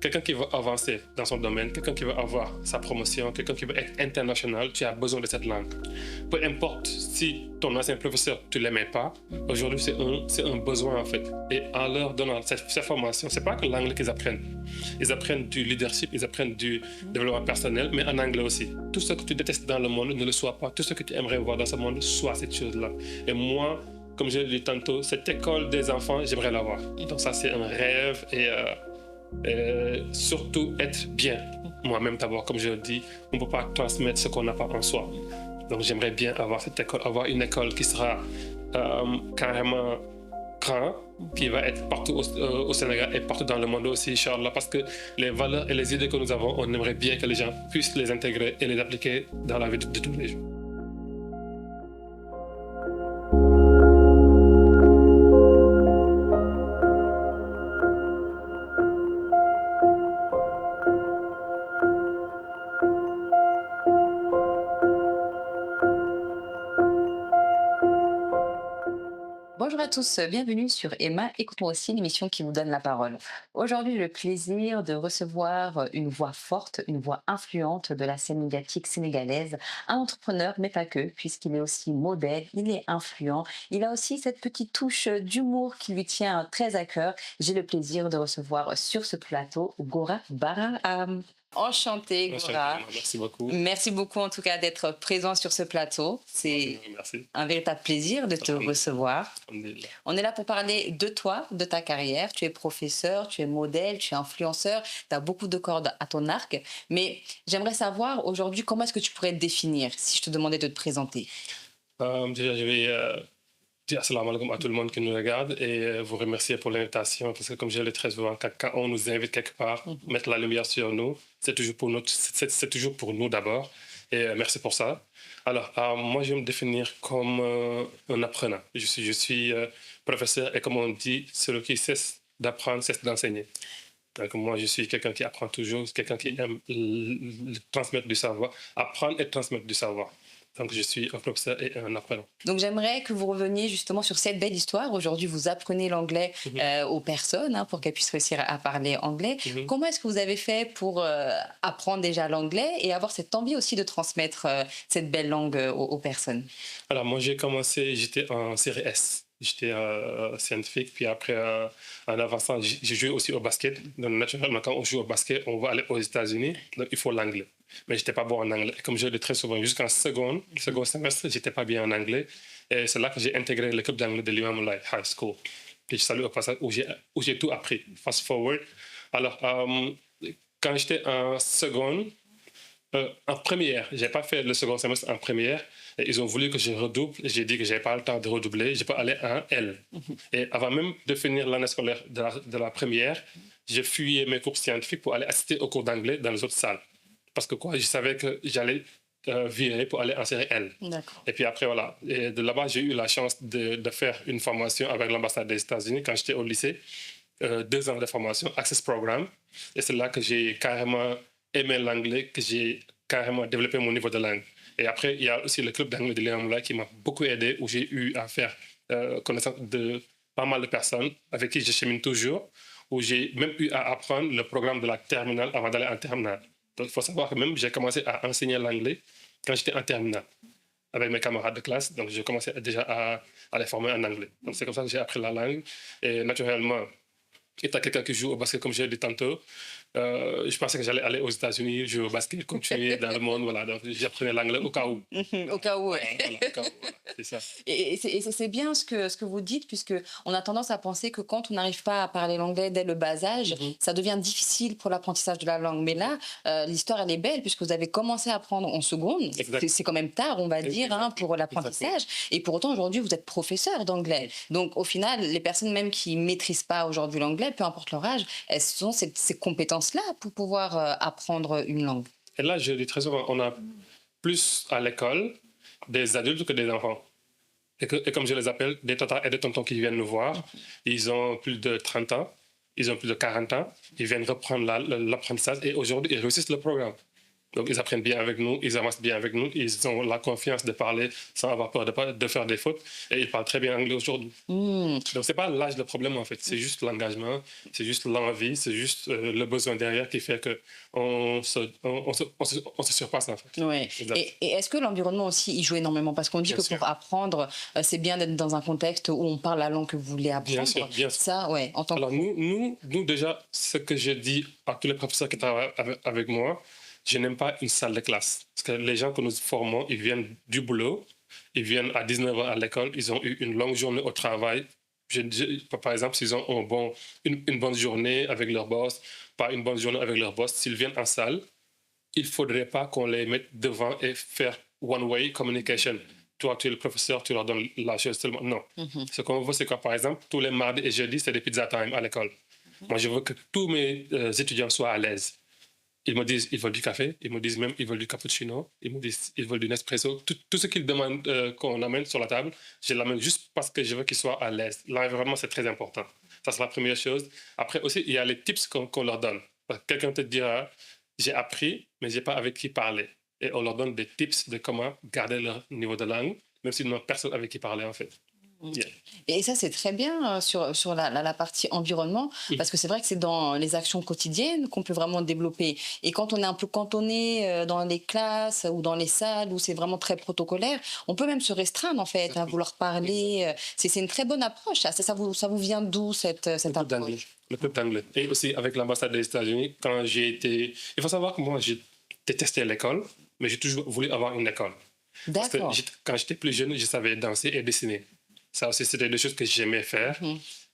quelqu'un qui veut avancer dans son domaine, quelqu'un qui veut avoir sa promotion, quelqu'un qui veut être international, tu as besoin de cette langue. Peu importe si ton ancien professeur, tu ne l'aimais pas, aujourd'hui c'est un besoin en fait. Et en leur donnant cette formation, ce n'est pas que l'anglais qu'ils apprennent. Ils apprennent du leadership, ils apprennent du développement personnel, mais en anglais aussi. Tout ce que tu détestes dans le monde ne le soit pas. Tout ce que tu aimerais voir dans ce monde, soit cette chose-là. Et moi, comme je l'ai dit tantôt, cette école des enfants, j'aimerais l'avoir. Donc ça, c'est un rêve et surtout être bien. Moi-même d'abord, comme je le dis, on ne peut pas transmettre ce qu'on n'a pas en soi. Donc j'aimerais bien avoir cette école, avoir une école qui sera carrément grand, qui va être partout au Sénégal et partout dans le monde aussi, Inch'Allah, parce que les valeurs et les idées que nous avons, on aimerait bien que les gens puissent les intégrer et les appliquer dans la vie de tous les jours. Bonjour à tous, bienvenue sur Emma, écoute-moi aussi, l'émission qui vous donne la parole. Aujourd'hui, j'ai le plaisir de recevoir une voix forte, une voix influente de la scène médiatique sénégalaise, un entrepreneur, mais pas que, puisqu'il est aussi modèle, il est influent, il a aussi cette petite touche d'humour qui lui tient très à cœur. J'ai le plaisir de recevoir sur ce plateau Gora Baraham. Enchantée, Gora. Merci beaucoup. Merci beaucoup en tout cas d'être présent sur ce plateau. C'est Merci. un véritable plaisir de te recevoir. On est là pour parler de toi, de ta carrière. Tu es professeur, tu es modèle, tu es influenceur, tu as beaucoup de cordes à ton arc. Mais j'aimerais savoir aujourd'hui comment est-ce que tu pourrais te définir si je te demandais de te présenter. Déjà, je vais dire assalamu alaikum à tout le monde qui nous regarde et vous remercier pour l'invitation parce que comme je le dis très souvent, quand on nous invite quelque part, mettre la lumière sur nous, c'est toujours pour nous, c'est toujours pour nous d'abord. Et merci pour ça. Alors, moi, je vais me définir comme un apprenant. Je suis professeur et comme on dit, celui qui cesse d'apprendre, cesse d'enseigner. Donc, moi, je suis quelqu'un qui apprend toujours, quelqu'un qui aime transmettre du savoir, apprendre et transmettre du savoir. Donc, je suis un professeur et un apprenant. Donc, j'aimerais que vous reveniez justement sur cette belle histoire. Aujourd'hui, vous apprenez l'anglais aux personnes pour qu'elles puissent réussir à parler anglais. Comment est-ce que vous avez fait pour apprendre déjà l'anglais et avoir cette envie aussi de transmettre cette belle langue aux personnes? Alors, moi, j'ai commencé, j'étais en série S. J'étais scientifique, puis après, en avançant, j'ai joué aussi au basket. Donc, naturellement, quand on joue au basket, on va aller aux États-Unis, donc il faut l'anglais. Mais je n'étais pas bon en anglais. Comme je le dis très souvent, jusqu'en second semestre, je n'étais pas bien en anglais. Et c'est là que j'ai intégré le club d'anglais de l'Imam Moulay High School. Et je salue au passage où j'ai tout appris. Fast forward. Alors, quand j'étais en seconde, en première, je n'ai pas fait le second semestre en première. Et ils ont voulu que je redouble. J'ai dit que je n'avais pas le temps de redoubler. Je peux aller en L. Et avant même de finir l'année scolaire de la première, j'ai fuyé mes cours scientifiques pour aller assister aux cours d'anglais dans les autres salles. Parce que je savais que j'allais virer pour aller en série L. Et puis après, voilà. Et de là-bas, j'ai eu la chance de faire une formation avec l'ambassade des États-Unis quand j'étais au lycée. 2 ans de formation, Access Programme. Et c'est là que j'ai carrément aimé l'anglais, que j'ai carrément développé mon niveau de langue. Et après, il y a aussi le club d'anglais de l'IAMLA qui m'a beaucoup aidé, où j'ai eu à faire connaissance de pas mal de personnes avec qui je chemine toujours, où j'ai même eu à apprendre le programme de la terminale avant d'aller en terminale. Donc, il faut savoir que même j'ai commencé à enseigner l'anglais quand j'étais en terminale avec mes camarades de classe. Donc, je commençais déjà à les former en anglais. Donc, c'est comme ça que j'ai appris la langue. Et naturellement, étant quelqu'un qui joue au basket, comme je l'ai dit tantôt, je pensais que j'allais aller aux États-Unis, jouer au basket, continuer dans le monde. Voilà. Donc, j'apprenais l'anglais au cas où. Au cas où, Voilà, au cas où, voilà. C'est ça. Et c'est bien ce que vous dites, puisqu'on a tendance à penser que quand on n'arrive pas à parler l'anglais dès le bas âge, ça devient difficile pour l'apprentissage de la langue. Mais là, l'histoire, elle est belle, puisque vous avez commencé à apprendre en seconde. C'est quand même tard, on va dire, pour l'apprentissage. Et pour autant, aujourd'hui, vous êtes professeur d'anglais. Donc, au final, les personnes même qui ne maîtrisent pas aujourd'hui l'anglais, peu importe leur âge, elles ont ces compétences-là pour pouvoir apprendre une langue. Et là, je dis très souvent, on a plus à l'école des adultes que des enfants. Et comme je les appelle, des tatas et des tontons qui viennent nous voir, ils ont plus de 30 ans, ils ont plus de 40 ans, ils viennent reprendre l'apprentissage et aujourd'hui, ils réussissent le programme. Donc, ils apprennent bien avec nous, ils avancent bien avec nous, ils ont la confiance de parler sans avoir peur de faire des fautes. Et ils parlent très bien anglais aujourd'hui. Hmm. Donc, ce n'est pas l'âge le problème, en fait. C'est juste l'engagement, c'est juste l'envie, c'est juste le besoin derrière qui fait qu'on se surpasse, en fait. Ouais. Exact. Et est-ce que l'environnement aussi y joue énormément? Parce qu'on dit Bien que sûr. pour apprendre, c'est bien d'être dans un contexte où on parle la langue que vous voulez apprendre. Bien sûr, bien sûr. Ça, ouais, en tant que... Alors, nous, déjà, ce que je dis à tous les professeurs qui travaillent avec moi, je n'aime pas une salle de classe. Parce que les gens que nous formons, ils viennent du boulot, ils viennent à 19 ans à l'école, ils ont eu une longue journée au travail. Par exemple, s'ils ont une bonne journée avec leur boss, pas une bonne journée avec leur boss, s'ils viennent en salle, il ne faudrait pas qu'on les mette devant et faire one-way communication. Toi, tu es le professeur, tu leur donnes la chose seulement. Non. Ce qu'on veut, c'est quoi? Par exemple, tous les mardis et jeudis, c'est des pizza time à l'école. Moi, je veux que tous mes étudiants soient à l'aise. Ils me disent ils veulent du café, ils me disent même ils veulent du cappuccino, ils me disent ils veulent du Nespresso. Tout ce qu'ils demandent qu'on amène sur la table, je l'amène juste parce que je veux qu'ils soient à l'aise. L'environnement, c'est très important. Ça, c'est la première chose. Après aussi, il y a les tips qu'on leur donne. Quelqu'un te dira j'ai appris, mais je n'ai pas avec qui parler. Et on leur donne des tips de comment garder leur niveau de langue, même s'ils n'ont personne avec qui parler, en fait. Yeah. Et ça, c'est très bien sur la partie environnement, parce que c'est vrai que c'est dans les actions quotidiennes qu'on peut vraiment développer. Et quand on est un peu cantonné dans les classes ou dans les salles où c'est vraiment très protocolaire, on peut même se restreindre, en fait, à vouloir parler. C'est une très bonne approche. Ça vous vient d'où, cette approche? Le peuple d'anglais. Et aussi avec l'ambassade des États-Unis, quand j'ai été... Il faut savoir que moi, j'ai détesté l'école, mais j'ai toujours voulu avoir une école. Parce que quand j'étais plus jeune, je savais danser et dessiner. Ça aussi, c'était des choses que j'aimais faire.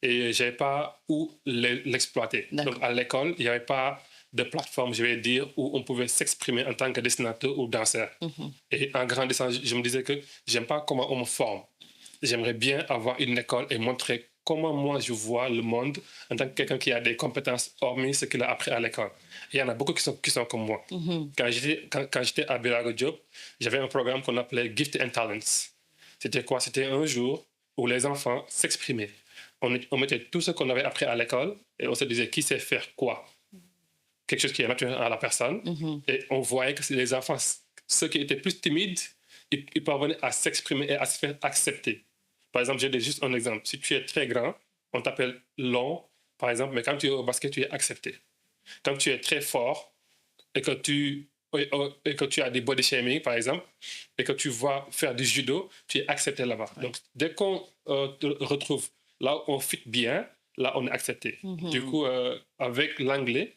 Et je n'avais pas où l'exploiter. Donc, à l'école, il n'y avait pas de plateforme, je vais dire, où on pouvait s'exprimer en tant que dessinateur ou danseur. Et en grandissant, je me disais que je n'aime pas comment on me forme. J'aimerais bien avoir une école et montrer comment moi je vois le monde en tant que quelqu'un qui a des compétences hormis ce qu'il a appris à l'école. Et il y en a beaucoup qui sont comme moi. Quand j'étais à Birago Diop, j'avais un programme qu'on appelait Gift and Talents. C'était quoi? C'était un jour où les enfants s'exprimaient. On mettait tout ce qu'on avait appris à l'école et on se disait qui sait faire quoi. Quelque chose qui est naturel à la personne. Et on voyait que les enfants, ceux qui étaient plus timides, ils parvenaient à s'exprimer et à se faire accepter. Par exemple, j'ai juste un exemple. Si tu es très grand, on t'appelle long, par exemple, mais quand tu es au basket, tu es accepté. Quand tu es très fort et que tu as des body shaming, par exemple, et que tu vas faire du judo, tu es accepté là-bas. Donc, dès qu'on te retrouve là où on fit bien, là, on est accepté. Du coup, avec l'anglais,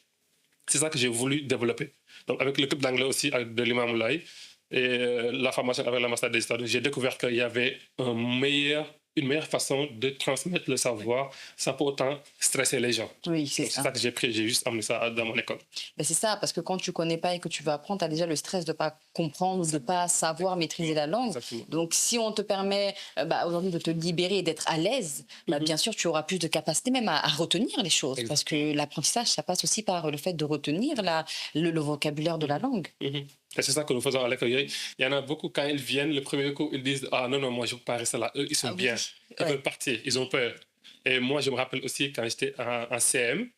c'est ça que j'ai voulu développer. Donc, avec le club d'anglais aussi de l'Imam Moulay et la formation avec l'ambassade des États-Unis, j'ai découvert qu'il y avait une meilleure façon de transmettre le savoir sans pour autant stresser les gens. Oui, c'est ça que j'ai pris. J'ai juste amené ça dans mon école. Ben c'est ça, parce que quand tu ne connais pas et que tu veux apprendre, tu as déjà le stress de ne pas comprendre ou de ne pas savoir maîtriser la langue. Exactement. Donc, si on te permet aujourd'hui de te libérer et d'être à l'aise, bien sûr, tu auras plus de capacité même à retenir les choses. Parce que l'apprentissage, ça passe aussi par le fait de retenir le vocabulaire de la langue. Et c'est ça que nous faisons à l'école. Il y en a beaucoup, quand ils viennent, le premier coup, ils disent « Ah non, moi, je ne veux pas rester là. » Eux, ils sont bien. Ils veulent partir. Ils ont peur. Et moi, je me rappelle aussi, quand j'étais en CM,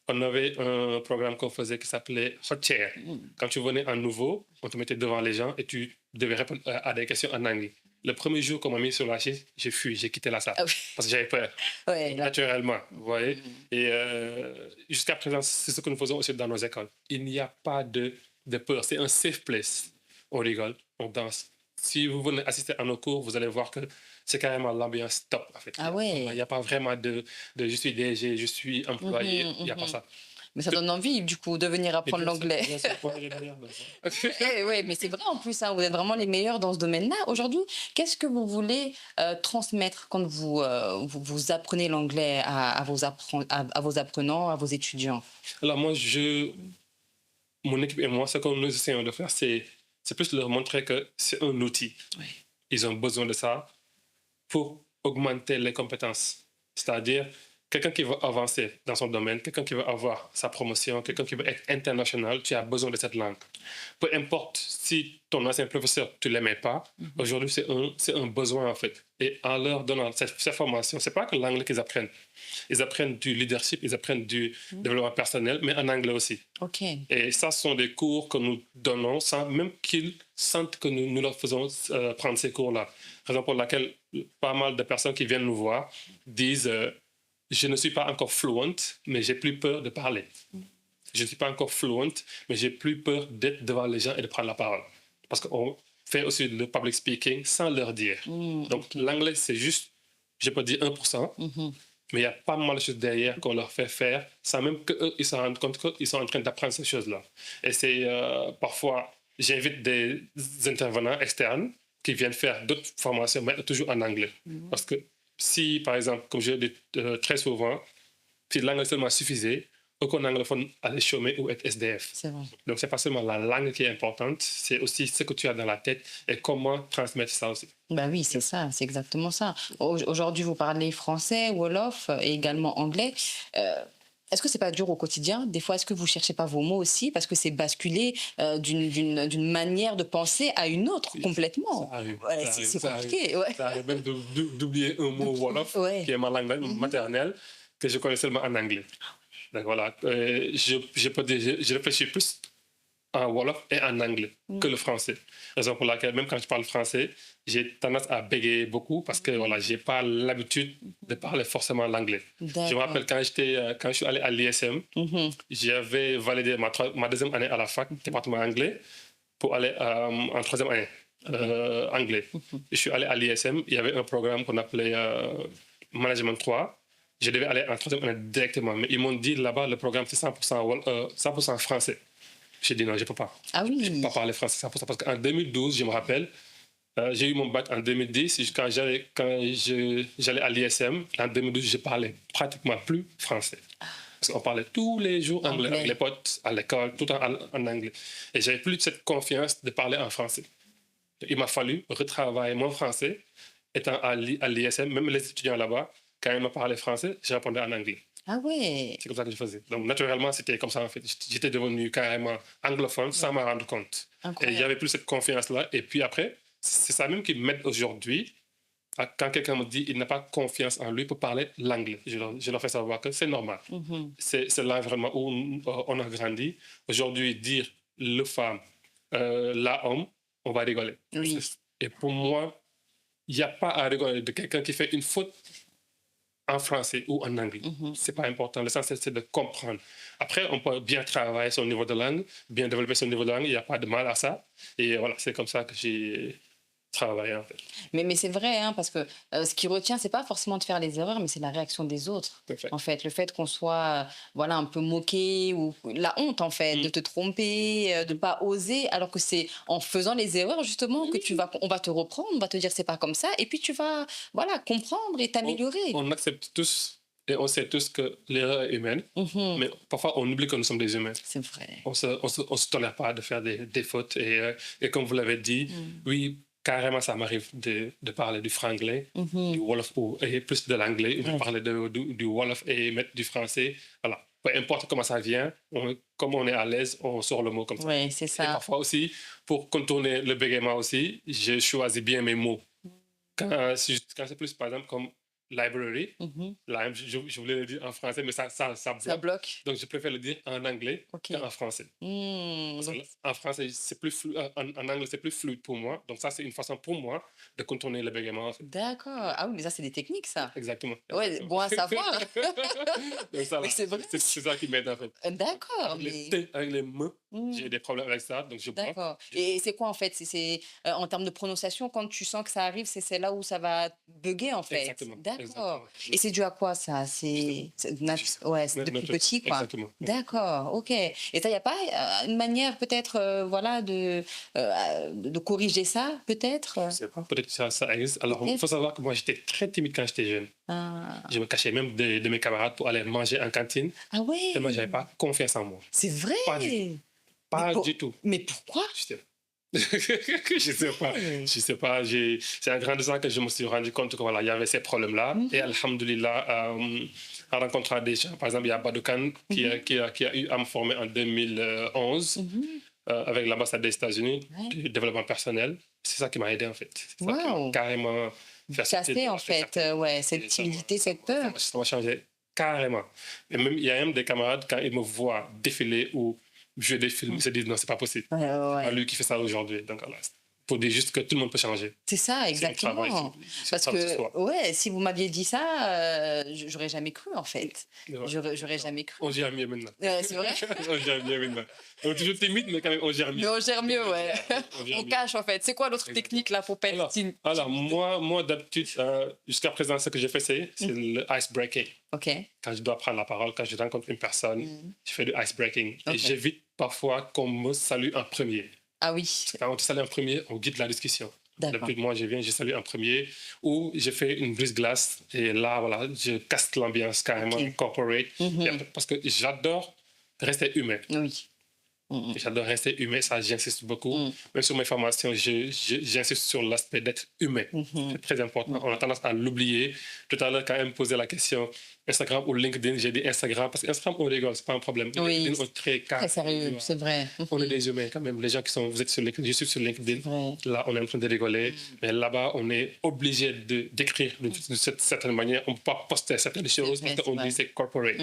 on avait un programme qu'on faisait qui s'appelait Hot Chair. Quand tu venais en nouveau, on te mettait devant les gens et tu devais répondre à des questions en anglais. Le premier jour qu'on m'a mis sur la chaise, j'ai fui, j'ai quitté la salle. Parce que j'avais peur. Naturellement, vous voyez. Et jusqu'à présent, c'est ce que nous faisons aussi dans nos écoles. Il n'y a pas de peur. C'est un safe place. On rigole, on danse. Si vous venez assister à nos cours, vous allez voir que c'est carrément l'ambiance top, en fait. Il n'y a pas vraiment de je suis DG, je suis employé. Il n'y a pas ça. Mais ça donne envie, du coup, de venir apprendre l'anglais. Oui, mais c'est vrai en plus, vous êtes vraiment les meilleurs dans ce domaine-là. Aujourd'hui, qu'est-ce que vous voulez transmettre quand vous apprenez l'anglais à vos apprenants, à vos étudiants? Alors moi, mon équipe et moi, ce que nous essayons de faire, c'est plus leur montrer que c'est un outil. Ils ont besoin de ça pour augmenter les compétences. C'est-à-dire, quelqu'un qui veut avancer dans son domaine, quelqu'un qui veut avoir sa promotion, quelqu'un qui veut être international, tu as besoin de cette langue. Peu importe si ton ancien professeur, tu ne l'aimais pas, aujourd'hui, c'est un besoin en fait. Et en leur donnant cette formation, ce n'est pas que l'anglais qu'ils apprennent. Ils apprennent du leadership, ils apprennent du développement personnel, mais en anglais aussi. OK. Et ça, ce sont des cours que nous donnons sans même qu'ils sentent que nous leur faisons prendre ces cours-là. Raison pour laquelle pas mal de personnes qui viennent nous voir disent je ne suis pas encore fluent, mais j'ai plus peur de parler. Je ne suis pas encore fluent, mais j'ai plus peur d'être devant les gens et de prendre la parole. Parce qu'on fait aussi le public speaking sans leur dire. Donc, l'anglais, c'est juste, je peux dire 1%, mais il y a pas mal de choses derrière qu'on leur fait faire sans même qu'eux, ils se rendent compte qu'ils sont en train d'apprendre ces choses-là. Et c'est parfois, j'invite des intervenants externes qui viennent faire d'autres formations, mais toujours en anglais. Parce que si, par exemple, comme je le dis très souvent, si l'anglais seulement suffisait, aucun anglophone allait chômer ou être SDF. C'est vrai. Donc, c'est pas seulement la langue qui est importante, c'est aussi ce que tu as dans la tête et comment transmettre ça aussi. Bah oui, c'est ça, c'est exactement ça. Aujourd'hui, vous parlez français, wolof et également anglais. Est-ce que c'est pas dur au quotidien? Des fois, est-ce que vous cherchez pas vos mots aussi parce que c'est basculer d'une manière de penser à une autre complètement? Ça arrive, Ouais, ça arrive, c'est ça compliqué. arrive. Ouais. Ça arrive même d'oublier un mot Wolof, Ouais. qui est ma langue maternelle, que je connais seulement en anglais. Donc voilà, je peux dire, je réfléchis plus en Wolof et en anglais que le français. Raison pour laquelle, même quand je parle français, j'ai tendance à bégayer beaucoup parce que voilà, je n'ai pas l'habitude de parler forcément l'anglais. Je me rappelle quand je suis allé à l'ISM, j'avais validé ma deuxième année à la fac, département anglais, pour aller en troisième année anglais. Je suis allé à l'ISM, il y avait un programme qu'on appelait Management 3. Je devais aller en troisième année directement, mais ils m'ont dit là-bas, le programme c'est 100% français. J'ai dit non, je ne peux pas. Ah oui. Je ne peux pas parler français 100% parce qu'en 2012, je me rappelle, j'ai eu mon bac en 2010. Quand j'allais à l'ISM, en 2012, je parlais pratiquement plus français. Parce qu'on parlait tous les jours anglais, avec les potes, à l'école, tout en anglais. Et j'avais plus cette confiance de parler en français. Il m'a fallu retravailler mon français. Étant à l'ISM, même les étudiants là-bas, quand ils me parlaient français, je répondais en anglais. Ah ouais. C'est comme ça que je faisais. Donc, naturellement, c'était comme ça, en fait. J'étais devenu carrément anglophone sans m'en rendre compte. Incroyable. Et il n'y avait plus cette confiance-là. Et puis après, c'est ça même qui m'aide aujourd'hui. Quand quelqu'un me dit qu'il n'a pas confiance en lui pour parler l'anglais, je leur fais savoir que c'est normal. C'est l'environnement où on a grandi. Aujourd'hui, dire le femme, la homme, on va rigoler. Oui. Et pour moi, il n'y a pas à rigoler de quelqu'un qui fait une faute en français ou en anglais. C'est pas important. L'essentiel, c'est de comprendre. Après, on peut bien travailler son niveau de langue, bien développer son niveau de langue. Il n'y a pas de mal à ça. Et voilà, c'est comme ça que j'ai travaillé, en fait. Mais c'est vrai, hein, parce que ce qui retient, c'est pas forcément de faire les erreurs, mais c'est la réaction des autres. Parfait. En fait, le fait qu'on soit voilà, un peu moqué ou la honte, en fait, de te tromper, de pas oser, alors que c'est en faisant les erreurs, justement, que on va te reprendre, on va te dire c'est pas comme ça, et puis tu vas voilà, comprendre et t'améliorer. On accepte tous et on sait tous que l'erreur est humaine, mais parfois on oublie que nous sommes des humains. C'est vrai. On se tolère pas de faire des fautes. Et comme vous l'avez dit, oui, carrément, ça m'arrive de parler du franglais, du Wolof et plus de l'anglais, de parler du Wolof et mettre du français. Voilà. Peu importe comment ça vient, comme on est à l'aise, on sort le mot comme ça. Oui, c'est ça. Et parfois aussi, pour contourner le bégaiement aussi, je choisis bien mes mots. Quand c'est plus, par exemple, comme library, là, je voulais le dire en français, mais ça bloque. Ça bloque. Donc, je préfère le dire en anglais qu'en français. Parce que en français, c'est plus en anglais, c'est plus fluide pour moi. Donc, ça, c'est une façon pour moi de contourner le bégaiement. En fait. D'accord. Ah oui, mais ça, c'est des techniques, ça. Exactement. Ouais, bon à savoir. Donc, ça, Mais c'est vrai. c'est ça qui m'aide, en fait. D'accord. Avec les T, avec les M, j'ai des problèmes avec ça, donc je bloque. D'accord. Et c'est quoi en fait? C'est en termes de prononciation, quand tu sens que ça arrive, c'est là où ça va bugger en fait. Exactement. D'accord. Et c'est dû à quoi ça? Ouais, c'est depuis petit quoi. Exactement. D'accord, ok. Et ça, il n'y a pas une manière peut-être voilà, de corriger ça peut-être? Je sais pas, peut-être que ça existe. Alors, il faut savoir que moi, j'étais très timide quand j'étais jeune. Ah. Je me cachais même de mes camarades pour aller manger en cantine. Ah ouais? Tellement je n'avais pas confiance en moi. C'est vrai? Pas du tout. Mais pourquoi? Je sais pas. Je sais pas. C'est en grandissant que je me suis rendu compte que voilà, il y avait ces problèmes-là. Et alhamdoulilah, en rencontrant des gens. Par exemple, il y a Badoukan qui a eu à me former en 2011 avec l'ambassade des États-Unis du développement personnel. C'est ça qui m'a aidé en fait. C'est ça qui m'a Waouh! carrément fait Casser, en fait, ouais, cette et timidité, cette peur. ça m'a changé carrément. Et même, il y a même des camarades, quand ils me voient défiler ou jouer des films, ils se disent non, c'est pas possible. Ouais, ouais, C'est ouais. pas lui qui fait ça aujourd'hui. Donc voilà, pour dire juste que tout le monde peut changer. C'est ça, C'est le travail. exactement. Parce que, ouais, si vous m'aviez dit ça, j'aurais jamais cru, en fait. J'aurais jamais cru. On gère mieux maintenant. C'est vrai? On gère mieux maintenant. On est toujours timide, mais quand même, on gère Mais mieux. on gère mieux, ouais. On gère On mieux. cache, en fait. C'est quoi l'autre technique, là, pour pas être timide? Alors moi d'habitude, jusqu'à présent, ce que j'ai fait, c'est le ice breaking. OK. Quand je dois prendre la parole, quand je rencontre une personne, je fais du ice breaking. Ok. Et j'évite parfois qu'on me salue en premier. Ah oui, Quand on te salue en premier, on guide la discussion. d'accord. D'habitude, moi, je salue en premier, ou je fais une brise-glace, et là, voilà, je casse l'ambiance carrément, Ok. corporate, et après, parce que j'adore rester humain. Oui. J'adore rester humain, ça, j'insiste beaucoup. Même sur mes formations, j'insiste sur l'aspect d'être humain. C'est très important. On a tendance à l'oublier. Tout à l'heure, quand elle me posait la question Instagram ou LinkedIn, j'ai dit Instagram, parce qu'Instagram, on rigole, c'est pas un problème. Oui. LinkedIn, on est très Très carré. sérieux, c'est vrai. On est des humains quand même. Les gens qui sont, vous êtes sur LinkedIn, je suis sur LinkedIn. Vrai. Là, on est en train de rigoler. Mais là-bas, on est obligé d'écrire d'une certaine manière. On ne peut pas poster certaines choses vrai, parce qu'on c'est vrai. dit c'est corporate.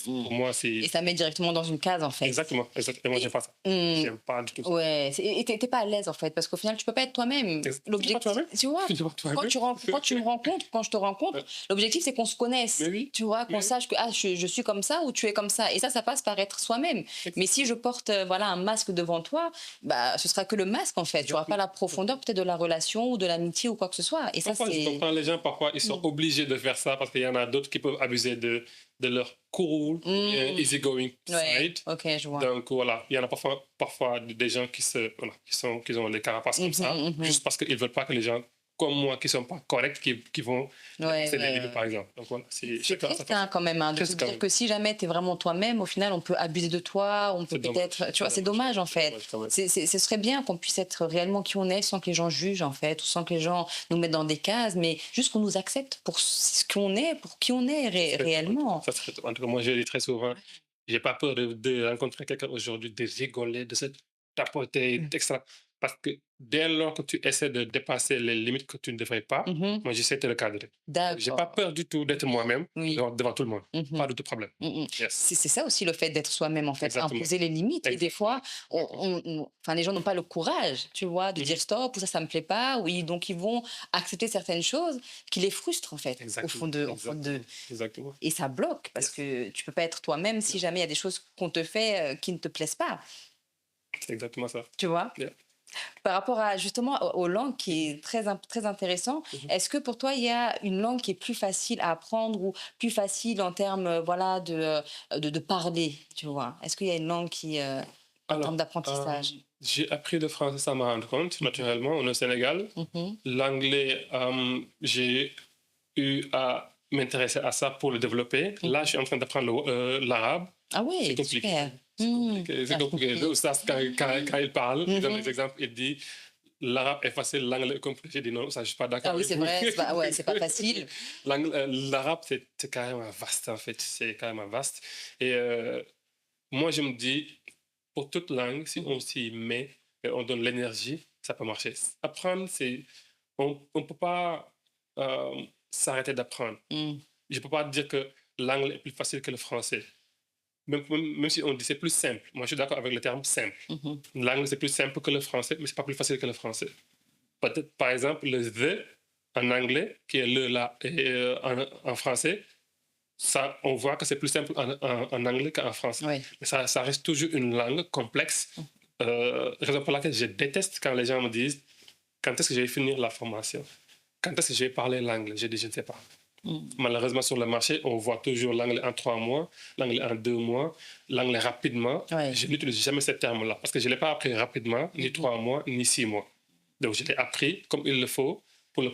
Pour moi, c'est. Et ça met directement dans une case, en fait. Exactement. Exactement. J'aime pas ça. J'aime pas du tout ça. Ouais, et t'es pas à l'aise, en fait, parce qu'au final, tu peux pas être toi-même. T'es pas L'objectif, toi-même? tu vois, Tu n'es pas toi-même? quand tu me rencontres, quand je te rencontre, l'objectif, c'est qu'on se connaisse. Mais oui. Tu vois, qu'on Oui. sache que ah, je suis comme ça ou tu es comme ça. Et ça passe par être soi-même. Mais si je porte voilà, un masque devant toi, bah, ce sera que le masque, en fait. Tu n'auras pas la profondeur, peut-être, de la relation ou de l'amitié ou quoi que ce soit. Et ça, Parfois, je c'est. comprends les gens, parfois, ils sont obligés de faire ça parce qu'il y en a d'autres qui peuvent abuser de leur cool, easygoing Ouais, side. ok, je vois. Donc voilà, il y en a parfois des gens qui ont les carapaces comme ça, juste parce qu'ils ne veulent pas que les gens comme moi qui ne sont pas corrects, qui vont Ouais, c'est des ouais, limites, ouais. par exemple. Donc voilà, c'est C'est chacun sa triste façon. hein, quand même hein, de Triste se quand dire même. que si jamais tu es vraiment toi-même, au final, on peut abuser de toi, on peut C'est dommage. peut-être... Tu vois, c'est dommage en fait. dommage quand même. Ce serait bien qu'on puisse être réellement qui on est sans que les gens jugent en fait, ou sans que les gens nous mettent dans des cases, mais juste qu'on nous accepte pour ce qu'on est, pour qui on est réellement. Ça serait, en tout cas, moi, je le dis très souvent, j'ai pas peur de rencontrer quelqu'un aujourd'hui, de rigoler, de se tapoter, etc. Parce que dès lors que tu essaies de dépasser les limites que tu ne devrais pas, Mhm. moi, j'essaie de le cadrer. J'ai pas D'accord. peur du tout d'être moi-même Oui. devant tout le monde. Mhm. Pas de tout problème. Yes. C'est ça aussi le fait d'être soi-même, en fait, Exactement. imposer les limites. Et des Exactement. fois, enfin, les gens n'ont pas le courage, tu vois, de dire stop, ou ça me plaît pas, oui, donc ils vont accepter certaines choses qui les frustrent, en fait, au fond de. Exactement. Et ça bloque, parce que tu peux pas être toi-même si jamais il y a des choses qu'on te fait qui ne te plaisent pas, C'est exactement ça. tu vois. Yeah. Par rapport à justement aux langues qui est très intéressant, est-ce que pour toi il y a une langue qui est plus facile à apprendre ou plus facile en termes voilà de parler, tu vois? Est-ce qu'il y a une langue qui en Alors, termes d'apprentissage? j'ai appris le français sans m'en rendre compte, naturellement, on est au Sénégal. Mhm. L'anglais, j'ai eu à m'intéresser à ça pour le développer. Là, je suis en train d'apprendre l'arabe. Ah oui, C'est compliqué. super. C'est compliqué. Le oustaz, quand il parle, il donne des exemples, il dit l'arabe est facile, l'anglais est compliqué. Je dis non, ça, je ne suis pas d'accord. Ah oui, avec c'est vous. vrai, c'est pas facile. L'arabe, c'est carrément vaste, en fait. C'est carrément vaste. Et moi, je me dis, pour toute langue, si on s'y met et on donne l'énergie, ça peut marcher. Apprendre, on ne peut pas s'arrêter d'apprendre. Mm. Je ne peux pas dire que l'anglais est plus facile que le français. Même si on dit c'est plus simple. Moi, je suis d'accord avec le terme simple. L'anglais, c'est plus simple que le français, mais ce n'est pas plus facile que le français. Peut-être, par exemple, le the en anglais, qui est le là, et en français, ça, on voit que c'est plus simple en anglais qu'en français. Oui. Mais ça reste toujours une langue complexe. Raison pour laquelle je déteste quand les gens me disent quand est-ce que je vais finir la formation? Quand est-ce que je vais parler l'anglais? Je dis je ne sais pas. Malheureusement, sur le marché, on voit toujours l'anglais en 3 mois, l'anglais en 2 mois, l'anglais rapidement. Ouais. Je n'utilise jamais ce terme-là parce que je ne l'ai pas appris rapidement, ni 3 mois, ni 6 mois. Donc, je l'ai appris comme il le faut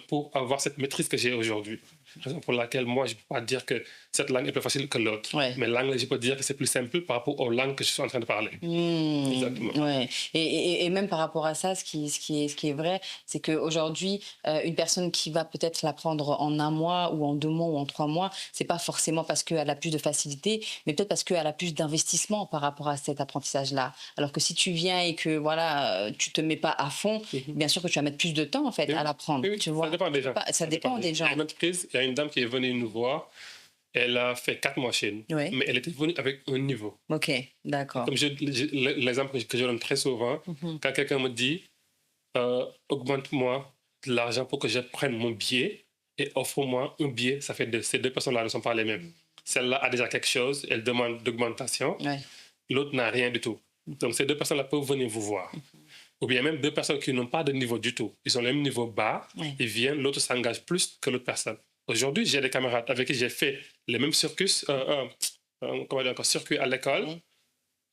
pour avoir cette maîtrise que j'ai aujourd'hui. Raison pour laquelle moi, je ne peux pas dire que cette langue est plus facile que l'autre. Ouais. Mais l'anglais, je peux dire que c'est plus simple par rapport aux langues que je suis en train de parler. Exactement. Ouais. Et même par rapport à ça, ce qui est vrai, c'est qu'aujourd'hui, une personne qui va peut-être l'apprendre en un mois ou en 2 mois ou en 3 mois, c'est pas forcément parce qu'elle a plus de facilité, mais peut-être parce qu'elle a plus d'investissement par rapport à cet apprentissage-là. Alors que si tu viens et que voilà, tu te mets pas à fond, bien sûr que tu vas mettre plus de temps en fait à l'apprendre. Oui, Tu ça vois. dépend des gens. Ça dépend des Il y a gens. une entreprise, il y a une dame qui est venue nous voir. Elle a fait 4 mois chez nous. Ouais. Mais elle était venue avec un niveau. Ok, d'accord. Comme l'exemple que je donne très souvent, quand quelqu'un me dit augmente-moi de l'argent pour que je prenne mon billet et offre-moi un billet, ça fait ces deux personnes-là ne sont pas les mêmes. Celle-là a déjà quelque chose, elle demande d'augmentation. Ouais. L'autre n'a rien du tout. Donc ces deux personnes-là peuvent venir vous voir. Ou bien même deux personnes qui n'ont pas de niveau du tout. Ils ont le même niveau bas, Ouais. ils viennent, l'autre s'engage plus que l'autre personne. Aujourd'hui, j'ai des camarades avec qui j'ai fait le même circuit à l'école. Ouais.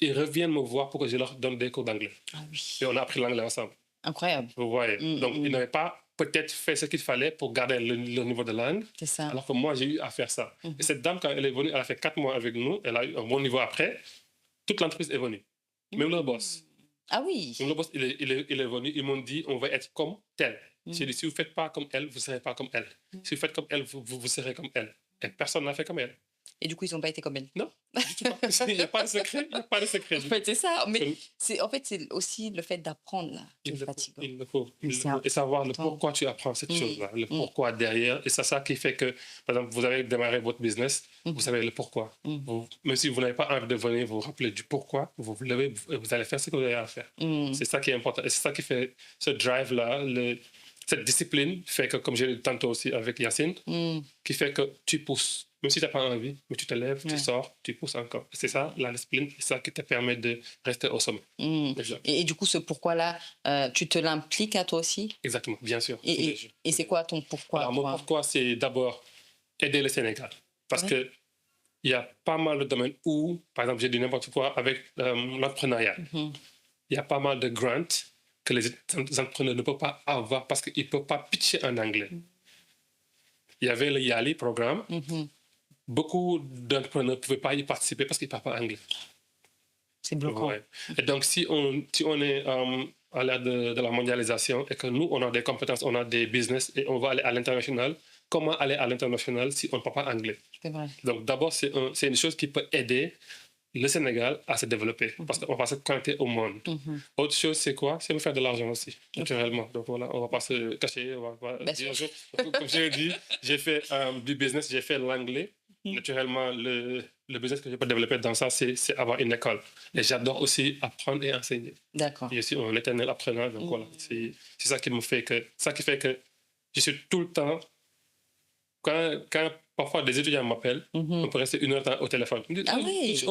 Ils reviennent me voir pour que je leur donne des cours d'anglais. Ah oui. Et on a appris l'anglais ensemble. Incroyable. Vous voyez. Donc, ils n'avaient pas peut-être fait ce qu'il fallait pour garder le niveau de langue. C'est ça. Alors que moi, j'ai eu à faire ça. Et cette dame, quand elle est venue, elle a fait 4 mois avec nous. Elle a eu un bon niveau après. Toute l'entreprise est venue. Même le boss. Ah oui. Même le boss, il est venu. Ils m'ont dit, on va être comme tel. J'ai dit, si vous ne faites pas comme elle, vous ne serez pas comme elle. Si vous faites comme elle, vous serez comme elle. Et personne n'a fait comme elle. Et du coup, ils n'ont pas été comme elle. Non, du tout pas. Il n'y a pas de secret. Il n'y a pas de secret. En fait, c'est ça. Mais c'est aussi le fait d'apprendre là qui est fatigant. Il le faut. C'est Et savoir le important. pourquoi tu apprends cette chose-là, le pourquoi derrière. Et c'est ça qui fait que, par exemple, vous avez démarré votre business, vous savez le pourquoi. Même si vous n'avez pas envie de venir vous rappeler du pourquoi, vous allez faire ce que vous avez à faire. C'est ça qui est important. Et c'est ça qui fait ce drive-là, cette discipline fait que, comme j'ai dit tantôt aussi avec Yacine, qui fait que tu pousses. Même si tu n'as pas envie, mais tu te lèves, tu sors, tu pousses encore. C'est ça, la discipline, c'est ça qui te permet de rester au sommet. Et du coup, ce pourquoi-là, tu te l'impliques à toi aussi? Exactement, bien sûr. Et c'est quoi ton pourquoi? Alors, mon toi? pourquoi, c'est d'abord aider le Sénégal. Parce que il y a pas mal de domaines où, par exemple, j'ai dit n'importe quoi avec l'entrepreneuriat. Il y a pas mal de grants que les entrepreneurs ne peuvent pas avoir parce qu'ils ne peuvent pas pitcher en anglais. Il y avait le YALI programme. Beaucoup d'entrepreneurs ne pouvaient pas y participer parce qu'ils ne parlent pas anglais. C'est bloquant. Ouais. Et donc, si on est à l'ère de la mondialisation et que nous, on a des compétences, on a des business et on va aller à l'international, comment aller à l'international si on ne parle pas anglais? C'est vrai. Donc, d'abord, c'est une chose qui peut aider le Sénégal à se développer parce qu'on va se connecter au monde. Autre chose, c'est quoi? C'est me faire de l'argent aussi, naturellement. Donc, voilà, on ne va pas se cacher. On va dire, comme je l'ai dit, j'ai fait du business, j'ai fait l'anglais. Naturellement, le business que je peux développer dans ça, c'est avoir une école. Et j'adore aussi apprendre et enseigner. D'accord. Je suis un éternel apprenant. Donc voilà, c'est ça qui fait que je suis tout le temps. Quand parfois des étudiants m'appellent, on peut rester 1 heure de temps au téléphone. Ils me disent, Ah oui.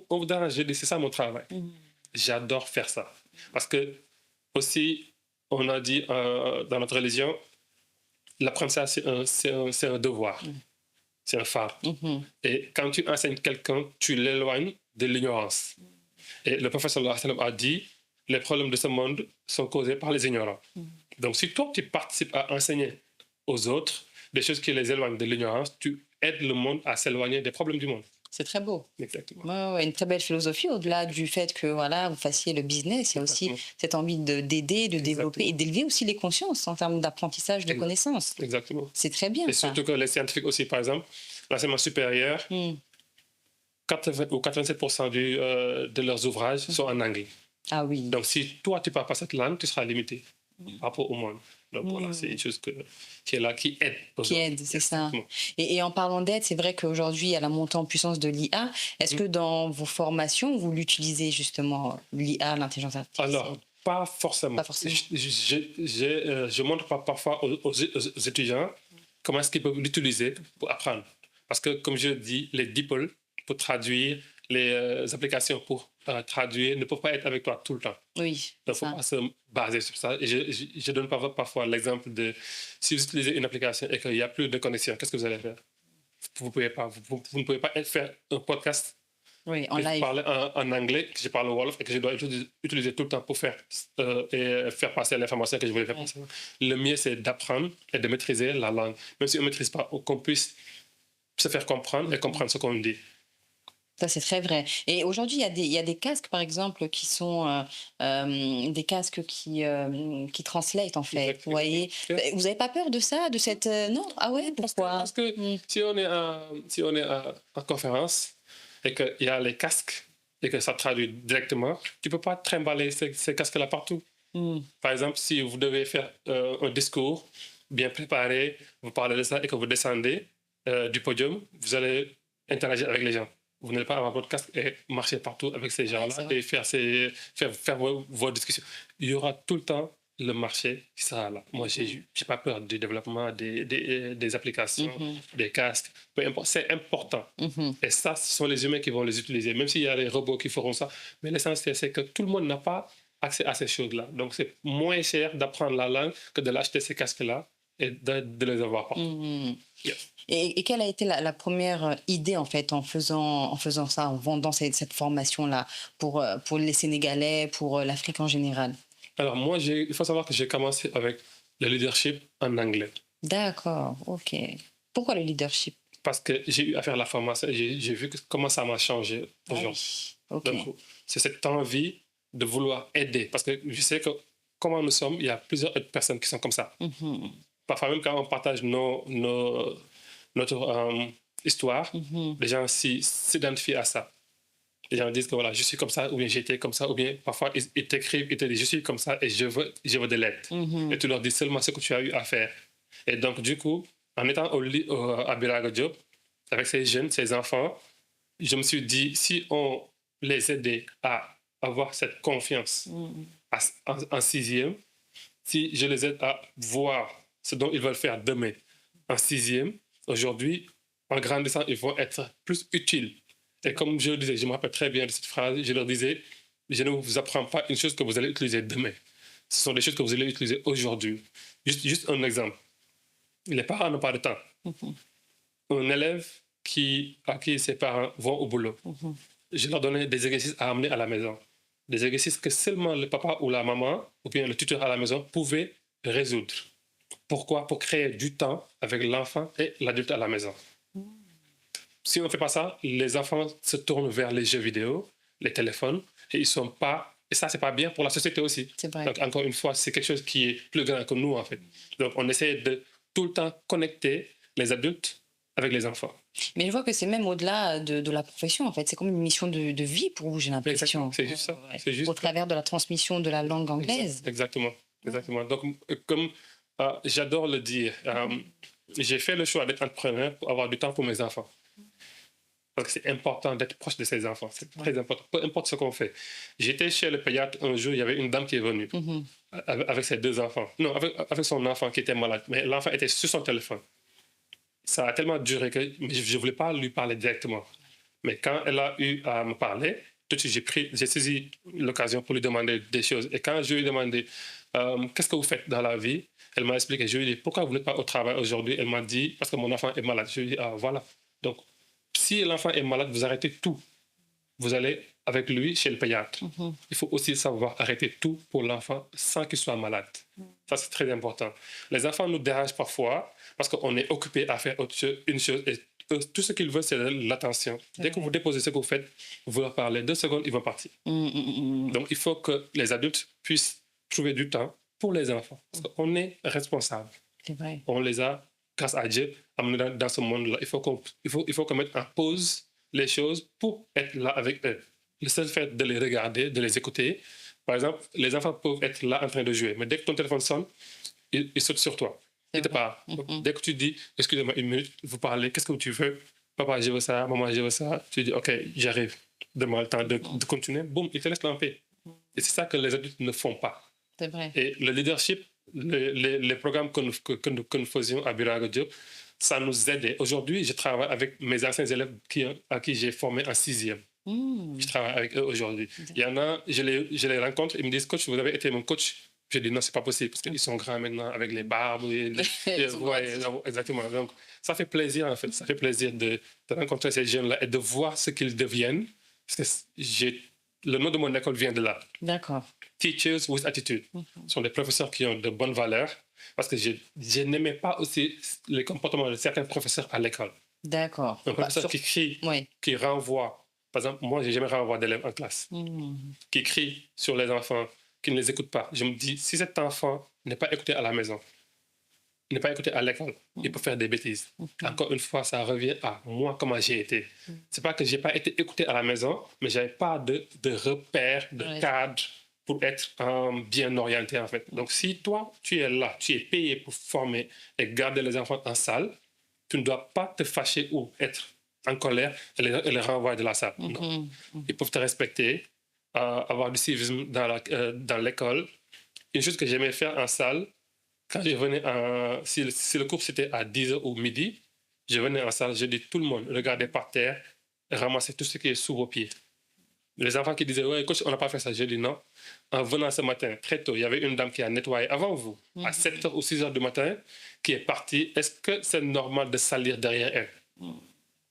on vous dérange, je dis, c'est ça mon travail. J'adore faire ça. Parce que aussi, on a dit dans notre religion, l'apprentissage, c'est un devoir. C'est un phare. Et quand tu enseignes quelqu'un, tu l'éloignes de l'ignorance. Et le professeur a dit, les problèmes de ce monde sont causés par les ignorants. Donc, si toi, tu participes à enseigner aux autres des choses qui les éloignent de l'ignorance, tu aides le monde à s'éloigner des problèmes du monde. C'est très beau. Exactement. Ouais, une très belle philosophie au-delà du fait que voilà, vous fassiez le business. Il y a aussi cette envie d'aider, de développer et d'élever aussi les consciences en termes d'apprentissage de connaissances. Exactement. C'est très bien. Et surtout que les scientifiques aussi, par exemple, l'enseignement supérieur, 80 ou 87% de leurs ouvrages sont en anglais. Ah oui. Donc, si toi, tu ne parles pas cette langue, tu seras limité par rapport au monde. Donc, voilà, c'est une chose qui est là, qui aide. Qui aide, c'est ça. Et en parlant d'aide, c'est vrai qu'aujourd'hui, il y a la montée en puissance de l'IA. Est-ce que dans vos formations, vous l'utilisez justement, l'IA, l'intelligence artificielle? Alors, pas forcément. Pas forcément. Je montre parfois aux étudiants comment est-ce qu'ils peuvent l'utiliser pour apprendre. Parce que, comme je dis, les DeepL, pour traduire, les applications pour traduire, ne peuvent pas être avec toi tout le temps. Oui. Donc, il ne faut pas se baser sur ça. Et je donne parfois l'exemple de si vous utilisez une application et qu'il n'y a plus de connexion, qu'est-ce que vous allez faire? Vous ne pouvez pas faire un podcast Oui, en que je live. parle en anglais, que je parle Wolof et que je dois utiliser tout le temps pour faire passer l'information que je voulais faire Ouais. passer. Le mieux, c'est d'apprendre et de maîtriser la langue. Même si on ne maîtrise pas, qu'on puisse se faire comprendre et comprendre ce qu'on dit. Ça, c'est très vrai. Et aujourd'hui, il y a des casques, par exemple, qui sont des casques qui translate, en fait. Vous Exactement. voyez? Vous n'avez pas peur de ça, de cette... Non? Ah ouais, pourquoi? Parce que Mm. si on est en conférence et qu'il y a les casques et que ça traduit directement, tu ne peux pas trimballer ces casques-là partout. Mm. Par exemple, si vous devez faire un discours bien préparé, vous parlez de ça et que vous descendez du podium, vous allez interagir avec les gens. Vous n'allez pas avoir votre casque et marcher partout avec ces Ouais, gens-là c'est vrai. et faire vos discussions. Il y aura tout le temps le marché qui sera là. Moi, je n'ai pas peur du développement des applications, Mhm. des casques. Peu importe, c'est important. Mhm. Et ça, ce sont les humains qui vont les utiliser, même s'il y a des robots qui feront ça. Mais l'essentiel, c'est que tout le monde n'a pas accès à ces choses-là. Donc, c'est moins cher d'apprendre la langue que de l'acheter ces casques-là et de les avoir partout. Mhm. Yeah. Et quelle a été la première idée, en fait, en faisant ça, en vendant cette formation-là pour les Sénégalais, pour l'Afrique en général? Alors, moi, il faut savoir que j'ai commencé avec le leadership en anglais. D'accord, ok. Pourquoi le leadership? Parce que j'ai eu à faire la formation, j'ai vu comment ça m'a changé Ah aujourd'hui. oui, ok. Donc, c'est cette envie de vouloir aider. Parce que je sais que comment nous sommes, il y a plusieurs autres personnes qui sont comme ça. Mhm. Parfois, même quand on partage notre histoire, Mhm. les gens s'identifient à ça. Les gens disent que voilà, je suis comme ça, ou bien j'ai été comme ça, ou bien parfois ils t'écrivent, ils te disent je suis comme ça et je veux de l'aide. Mhm. Et tu leur dis seulement ce que tu as eu à faire. Et donc, du coup, en étant à Biraga Diop, avec ces jeunes, ces enfants, je me suis dit, si on les aidait à avoir cette confiance Mhm. en sixième, si je les aide à voir ce dont ils veulent faire demain en sixième, aujourd'hui, en grandissant, ils vont être plus utiles. Et comme je le disais, je me rappelle très bien de cette phrase, je leur disais, je ne vous apprends pas une chose que vous allez utiliser demain. Ce sont des choses que vous allez utiliser aujourd'hui. Juste un exemple. Les parents n'ont pas de temps. Mhm. Un élève à qui ses parents vont au boulot, Mhm. je leur donnais des exercices à amener à la maison. Des exercices que seulement le papa ou la maman, ou bien le tuteur à la maison, pouvait résoudre. Pourquoi? Pour créer du temps avec l'enfant et l'adulte à la maison. Si on ne fait pas ça, les enfants se tournent vers les jeux vidéo, les téléphones, et ils sont pas. Et ça, c'est pas bien pour la société aussi. C'est vrai. Donc, encore une fois, c'est quelque chose qui est plus grand que nous, en fait. Donc, on essaie de tout le temps connecter les adultes avec les enfants. Mais je vois que c'est même au-delà de la profession, en fait. C'est comme une mission de vie pour vous, j'ai l'impression. Exactement, c'est juste ça. Ouais. C'est juste Au travers de la transmission de la langue anglaise. Exactement. Exactement. Donc, comme j'adore le dire, j'ai fait le choix d'être entrepreneur pour avoir du temps pour mes enfants. Parce que c'est important d'être proche de ses enfants. C'est très important, peu importe ce qu'on fait. J'étais chez le pédiatre un jour, il y avait une dame qui est venue Mhm. avec ses deux enfants. Non, avec son enfant qui était malade. Mais l'enfant était sur son téléphone. Ça a tellement duré que je ne voulais pas lui parler directement. Mais quand elle a eu à me parler, tout de suite, j'ai saisi l'occasion pour lui demander des choses. Et quand je lui ai demandé qu'est-ce que vous faites dans la vie, elle m'a expliqué. Je lui ai dit pourquoi vous n'êtes pas au travail aujourd'hui. Elle m'a dit parce que mon enfant est malade. Je lui ai dit voilà. Donc, si l'enfant est malade, vous arrêtez tout. Vous allez avec lui chez le pédiatre. Mhm. Il faut aussi savoir arrêter tout pour l'enfant sans qu'il soit malade. Ça, c'est très important. Les enfants nous dérangent parfois parce qu'on est occupé à faire une chose et tout ce qu'ils veulent, c'est l'attention. Dès que vous déposez ce que vous faites, vous leur parlez 2 secondes, ils vont partir. Mhm. Donc, il faut que les adultes puissent trouver du temps pour les enfants. Parce qu'on est responsable. C'est vrai. On les a, grâce à Dieu, amenés dans ce monde-là. Il faut qu'on mette en pause les choses pour être là avec eux. Le seul fait de les regarder, de les écouter. Par exemple, les enfants peuvent être là en train de jouer, mais dès que ton téléphone sonne, ils sautent sur toi. Ils te parlent. Dès que tu dis, excusez-moi une minute, vous parlez, qu'est-ce que tu veux? Papa, je veux ça, maman, je veux ça. Tu dis, OK, j'arrive. Donne-moi le temps de continuer. Boum, ils te laissent en paix. Et c'est ça que les adultes ne font pas. C'est vrai. Et le leadership, les programmes que nous faisions à Biraga Diop, ça nous aidait. Aujourd'hui, je travaille avec mes anciens élèves à qui j'ai formé en sixième. Je travaille avec eux aujourd'hui. Il y en a, je les rencontre, ils me disent, coach, vous avez été mon coach. Je dis, non, c'est pas possible, parce qu'ils sont grands maintenant, avec les barbes. Ouais, exactement. Donc, ça fait plaisir, en fait. Ça fait plaisir de rencontrer ces jeunes-là et de voir ce qu'ils deviennent Le nom de mon école vient de là. D'accord. Teachers with Attitude. Ce sont des professeurs qui ont de bonnes valeurs parce que je n'aimais pas aussi les comportements de certains professeurs à l'école. D'accord. Un professeur qui crie, Oui. qui renvoie. Par exemple, moi, j'ai jamais renvoyé d'élèves en classe. Qui crie sur les enfants, qui ne les écoute pas. Je me dis, si cet enfant n'est pas écouté à la maison, n'est pas écouté à l'école, il peut faire des bêtises. Encore une fois, ça revient à moi, comment j'ai été. C'est pas que j'ai pas été écouté à la maison, mais j'avais pas de repères, de cadre pour être bien orienté, en fait. Donc, si toi, tu es là, tu es payé pour former et garder les enfants en salle, tu ne dois pas te fâcher ou être en colère et les renvoyer de la salle. Non. Ils peuvent te respecter, avoir du civisme dans l'école. Une chose que j'aimais faire en salle, quand je venais, si le cours c'était à 10h ou midi, je venais en salle, je dis tout le monde, regardez par terre, ramassez tout ce qui est sous vos pieds. Les enfants qui disaient, ouais, coach, on n'a pas fait ça, je dis non. En venant ce matin, très tôt, il y avait une dame qui a nettoyé avant vous, à 7h ou 6h du matin, qui est partie. Est-ce que c'est normal de salir derrière elle?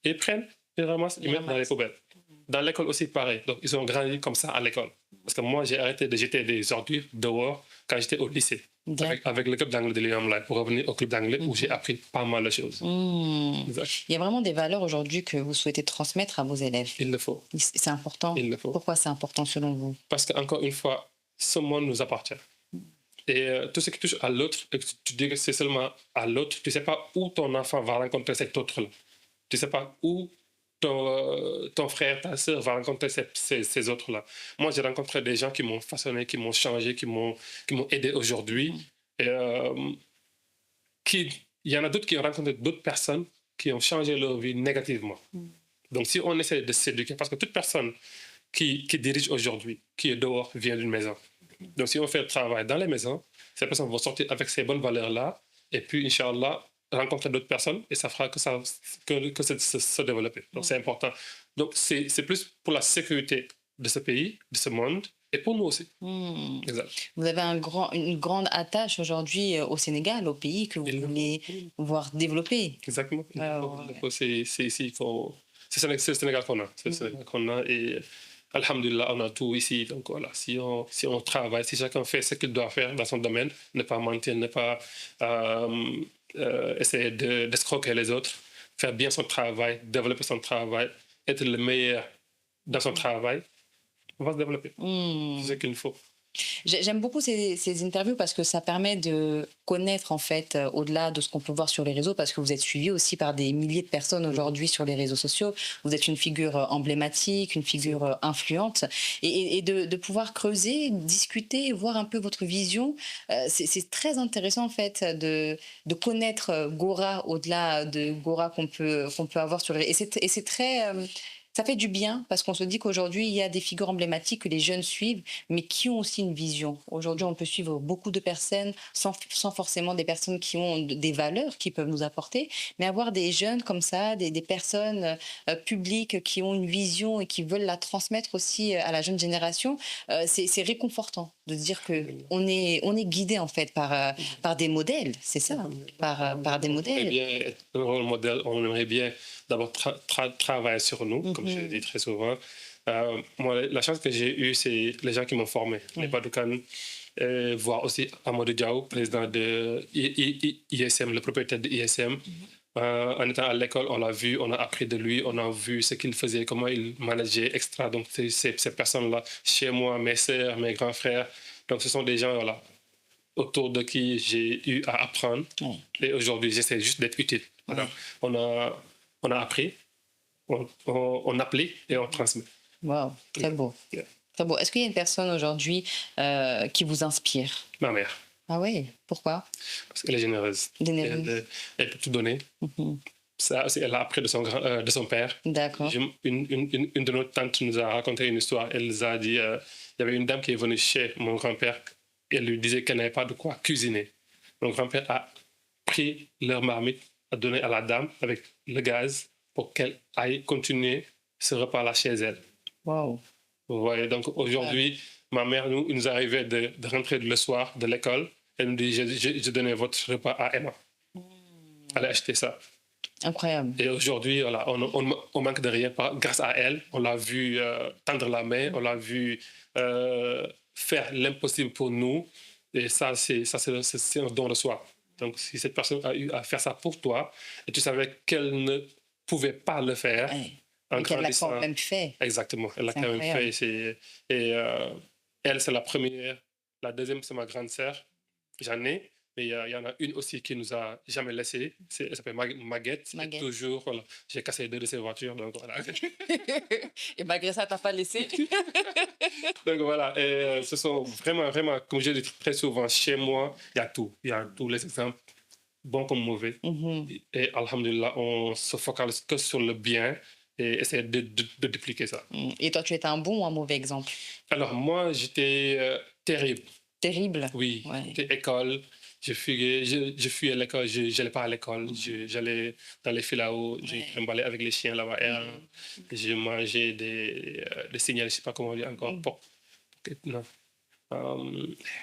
Ils prennent, ils ramassent, ils mettent dans les poubelles. Dans l'école aussi, pareil. Donc, ils ont grandi comme ça à l'école. Parce que moi, j'ai arrêté de jeter des ordures dehors quand j'étais au lycée. Avec le club d'anglais de Lyon, pour revenir au club d'anglais où j'ai appris pas mal de choses. Il y a vraiment des valeurs aujourd'hui que vous souhaitez transmettre à vos élèves. Il le faut. C'est important. Il le faut. Pourquoi c'est important selon vous? Parce qu'encore une fois, ce monde nous appartient. Et tout ce qui touche à l'autre, tu dis que c'est seulement à l'autre, tu ne sais pas où ton enfant va rencontrer cet autre-là. Tu ne sais pas où ton frère, ta soeur va rencontrer ces autres-là. Moi, j'ai rencontré des gens qui m'ont façonné, qui m'ont changé, qui m'ont aidé aujourd'hui. Et il y en a d'autres qui ont rencontré d'autres personnes qui ont changé leur vie négativement. Donc, si on essaie de s'éduquer, parce que toute personne qui dirige aujourd'hui, qui est dehors, vient d'une maison. Donc, si on fait le travail dans les maisons, ces personnes vont sortir avec ces bonnes valeurs-là, et puis, Inch'Allah, rencontrer d'autres personnes, et ça fera que ça se développer. Donc, c'est important. Donc, c'est plus pour la sécurité de ce pays, de ce monde, et pour nous aussi. Exact. Vous avez une grande attache aujourd'hui au Sénégal, au pays que vous voulez voir développer. Exactement. C'est ici, c'est le Sénégal qu'on a. C'est le Sénégal qu'on a, et alhamdulillah, on a tout ici. Donc voilà, si on travaille, si chacun fait ce qu'il doit faire dans son domaine, ne pas mentir, ne pas essayer d'escroquer les autres, faire bien son travail, développer son travail, être le meilleur dans son travail, on va se développer. C'est ce qu'il faut. J'aime beaucoup ces interviews parce que ça permet de connaître en fait au-delà de ce qu'on peut voir sur les réseaux, parce que vous êtes suivi aussi par des milliers de personnes aujourd'hui sur les réseaux sociaux. Vous êtes une figure emblématique, une figure influente, et de pouvoir creuser, discuter, voir un peu votre vision. C'est très intéressant en fait de connaître Gora au-delà de Gora qu'on peut avoir sur les réseaux. Et c'est très ça fait du bien parce qu'on se dit qu'aujourd'hui, il y a des figures emblématiques que les jeunes suivent, mais qui ont aussi une vision. Aujourd'hui, on peut suivre beaucoup de personnes sans forcément des personnes qui ont des valeurs qui peuvent nous apporter, mais avoir des jeunes comme ça, des personnes publiques qui ont une vision et qui veulent la transmettre aussi à la jeune génération, c'est réconfortant de dire qu'on est guidé en fait par des modèles, c'est ça, par des modèles. Bien, un rôle modèle, on aimerait bien d'abord travailler sur nous, comme je le dis très souvent. Moi, la chance que j'ai eue, c'est les gens qui m'ont formé. Les Badoukan, voir aussi Amadou Diaw, président de ISM, le propriétaire de ISM. En étant à l'école, on l'a vu, on a appris de lui, on a vu ce qu'il faisait, comment il manageait, extra. Donc, ces personnes-là, chez moi, mes sœurs, mes grands frères. Donc, ce sont des gens, voilà, autour de qui j'ai eu à apprendre. Et aujourd'hui, j'essaie juste d'être utile. Voilà. On a appris, on applique et on transmet. Wow, très beau. Yeah. Très beau. Est-ce qu'il y a une personne aujourd'hui qui vous inspire? Ma mère. Ah oui, pourquoi? Parce qu'elle est généreuse. Elle peut tout donner. Ça aussi, elle a appris de son père. D'accord. Une de nos tantes nous a raconté une histoire. Elle nous a dit, il y avait une dame qui est venue chez mon grand-père. Elle lui disait qu'elle n'avait pas de quoi cuisiner. Mon grand-père a pris leur marmite, a donné à la dame avec le gaz pour qu'elle aille continuer ce repas-là chez elle. Wow. Vous voyez, donc aujourd'hui, ma mère, il nous arrivait de rentrer le soir de l'école. Elle nous dit, je donnais votre repas à Emma. Allez acheter ça. Incroyable. Et aujourd'hui, voilà, on manque de rien. Grâce à elle, on l'a vu tendre la main, on l'a vu faire l'impossible pour nous. Et c'est un don de soi. Donc, si cette personne a eu à faire ça pour toi, et tu savais qu'elle ne pouvait pas le faire Ouais. en Et qu'elle l'a quand grandissant. même fait. Exactement, elle l'a C'est quand même incroyable. fait. Et elle, c'est la première. La deuxième, c'est ma grande sœur. J'en ai. Mais il y en a une aussi qui nous a jamais laissé. Elle s'appelle Maguette. Et Maguette. toujours, voilà, j'ai cassé deux de ses voitures. Donc voilà. Et malgré ça, t'as pas laissé. Donc voilà. Et ce sont vraiment, vraiment, comme je dis très souvent, chez moi, il y a tout. Il y a tous les exemples, bons comme mauvais. Mhm. Et alhamdulillah, on se focalise que sur le bien et essaie de dupliquer ça. Et toi, tu étais un bon ou un mauvais exemple? Alors moi, j'étais terrible. Terrible. Oui, Ouais. c'était école. Je fuyais l'école, je n'allais pas à l'école. J'allais dans les filaos, je Ouais. trimballais avec les chiens là-bas. Je mangeais des cigales, je ne sais pas comment on dit encore. Non.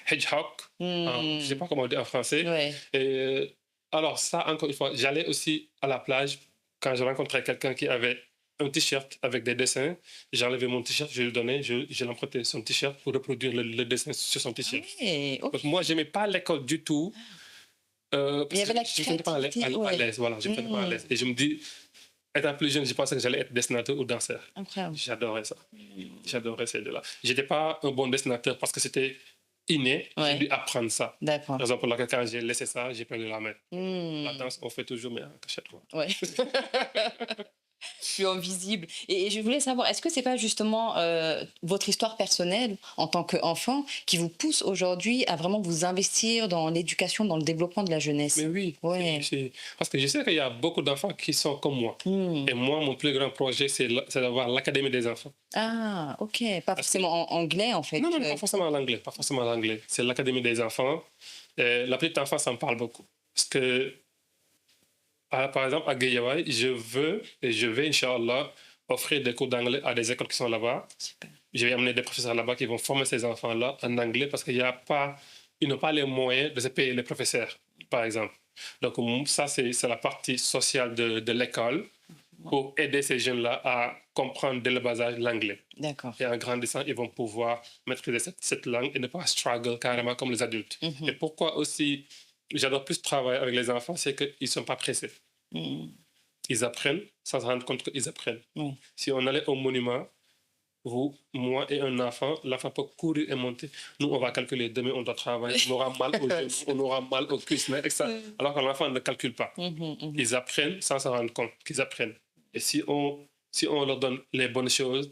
Hedgehog, je ne sais pas comment on dit en français. Ouais. Et, alors ça, encore une fois, j'allais aussi à la plage quand je rencontrais quelqu'un qui avait un t-shirt avec des dessins. J'enlevais mon t-shirt, je lui donnais, je l'empruntais son t-shirt pour reproduire le dessin sur son t-shirt. Ouais, ok. Donc moi, je n'aimais pas l'école du tout. Il y avait la je ne me sentais pas créativité. à Ouais. l'aise. Voilà, je me sentais pas à l'aise. Et je me dis, étant plus jeune, je pensais que j'allais être dessinateur ou danseur. Incroyable. J'adorais ça. J'adorais ces deux-là. Je n'étais pas un bon dessinateur parce que c'était inné. Ouais. J'ai dû apprendre ça. D'accord. Raison pour laquelle, quand j'ai laissé ça, j'ai perdu la main. Hmm. La danse, on fait toujours, mais en cachette. Quoi. Ouais. Plus invisible. Et je voulais savoir, est-ce que c'est pas justement votre histoire personnelle en tant qu'enfant qui vous pousse aujourd'hui à vraiment vous investir dans l'éducation, dans le développement de la jeunesse? Mais oui, Ouais. parce que je sais qu'il y a beaucoup d'enfants qui sont comme moi. Hmm. Et moi, mon plus grand projet, c'est d'avoir l'Académie des enfants. Ah, ok. Pas forcément en anglais, en fait. Non, pas forcément en anglais. Pas forcément en anglais. C'est l'Académie des enfants. La petite enfance, ça me parle beaucoup. Parce que, par exemple, à Guédiawaye, je vais, Inch'Allah, offrir des cours d'anglais à des écoles qui sont là-bas. Super. Je vais amener des professeurs là-bas qui vont former ces enfants-là en anglais parce qu'ils n'ont pas les moyens de se payer les professeurs, par exemple. Donc, ça, c'est la partie sociale de l'école pour aider ces jeunes-là à comprendre dès le bas âge l'anglais. D'accord. Et en grandissant, ils vont pouvoir maîtriser cette langue et ne pas struggle carrément comme les adultes. Mhm. Et pourquoi aussi j'adore plus travailler avec les enfants, c'est qu'ils ne sont pas pressés. Mhm. Ils apprennent sans se rendre compte qu'ils apprennent. Oui. Si on allait au monument, vous, moi et un enfant, l'enfant peut courir et monter. Nous, on va calculer. Demain, on doit travailler. On aura mal aux genoux, on aura mal aux cuisses. Alors que l'enfant ne calcule pas. Mhm, mhm. Ils apprennent sans se rendre compte qu'ils apprennent. Et si on leur donne les bonnes choses,